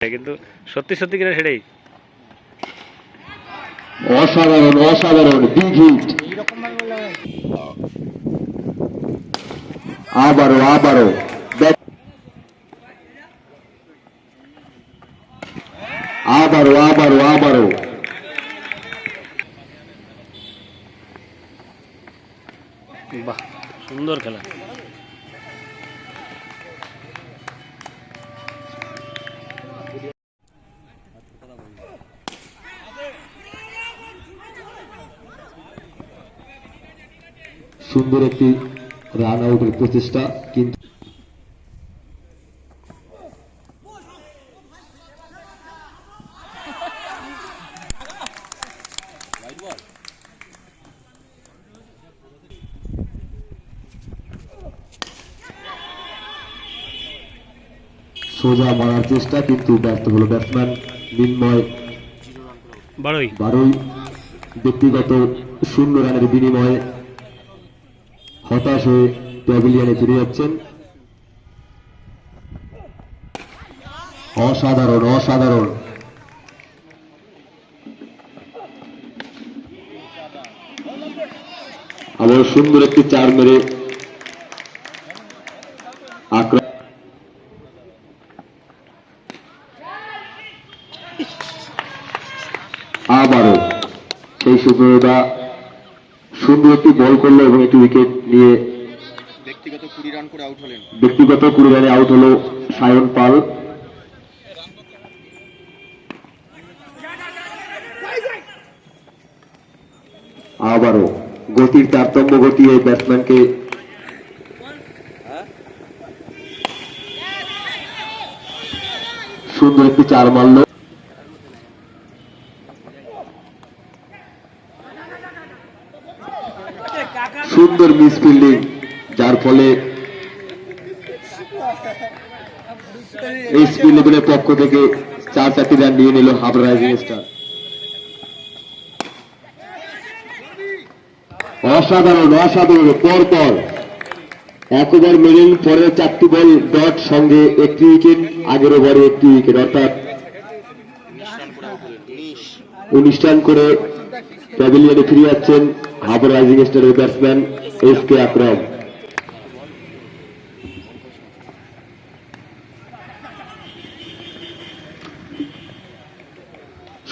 কিন্তু সত্যি সত্যি কিনা সেটাই অসাধারণ অসাধারণ বিগ হিট। আবারও আবারও আবারও আবারও আবারও বাহ, সুন্দর খেলা। সুন্দর একটি রান আউটের প্রচেষ্টা, কিন্তু সোজা মারার চেষ্টা, কিন্তু ব্যর্থ হলো ব্যাটসম্যান মিন্ময়। 12 ব্যক্তিগত 0 রানের বিনিময়ে হতাশ হয়ে প্যাভিলিয়নে ফিরে যাচ্ছেন। অসাধারণ অসাধারণ আবার সুন্দর একটি 4 মেরে আক্রমণ। আবারও সেই সুন্দরতা, সুন্দর একটি বল করলো এবং একটি উইকেট নিয়ে ব্যক্তিগত 20 রানে আউট হলো সায়ন পাল। আবারও গতির তারতম্য গতি এই ব্যাটসম্যানকে সুন্দর একটি 4 মারল। সুন্দর মিস ফিল্ডিং, যার ফলে এসপি লেভেলের পক্ষ থেকে 4-4টি রান নিয়ে নিল হাবড়া রাইজিং স্টার। অসাধারণ অসাধারণ পর পর একবার মেরিন পরের 4টি বল ডট, সঙ্গে একটি উইকেট, আগের ওভারে একটি উইকেট, অর্থাৎ 19 রান করে প্যাভিলিয়নে ফিরে যাচ্ছেন হাবড়া রাইজিং স্টারের ব্যাটসম্যান এস.কে. আকরাম।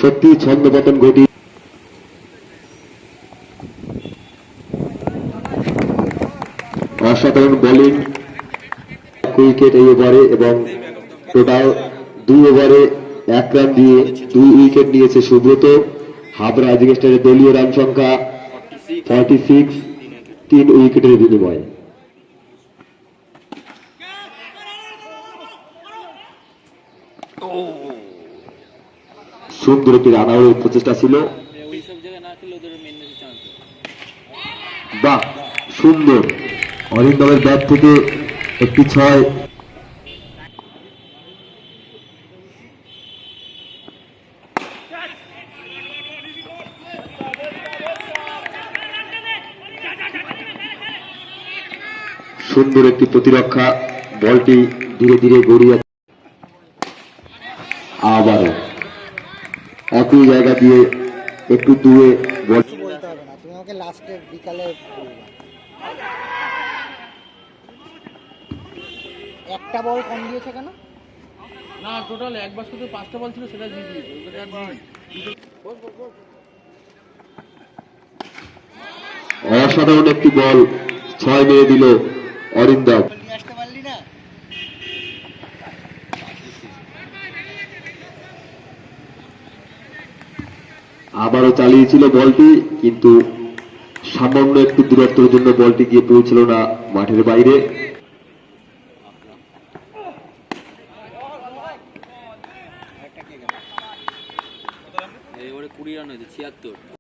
সত্যি ছন্দপতন ঘটি। অসাধারণ বোলিং, উইকেট এই ওভারে, এবং টোটাল 2 ওভারে 1 রান দিয়ে 2 উইকেট নিয়েছে সুব্রত। হাবড়া রাইজিং স্টারের দলীয় রান সংখ্যা 46, 3 উইকেটের বিনিময়ে। সুন্দর একটি রান আউটের প্রচেষ্টা ছিল। বাহ, সুন্দর অরিন্দমের ব্যাট থেকে একটি 6। সুন্দর একটি প্রতিরক্ষা, বলটি ধীরে ধীরে গড়িয়ে আবারও একই জায়গা দিয়ে একটু দূরে বল। একটা বল কম দিয়েছে কেন? না, টোটাল একবার শুধু 5টা বল ছিল, সেটা দিয়ে দিয়েছে। অসাধারণ একটি বল 6 মেরে দিল অরিন্দম। আবারও চালিয়েছিল বলটি, কিন্তু সামান্য একটু দূরত্বের জন্য বলটি গিয়ে পৌঁছল না মাঠের বাইরে। এবারে 20 রান হয়েছে, 76।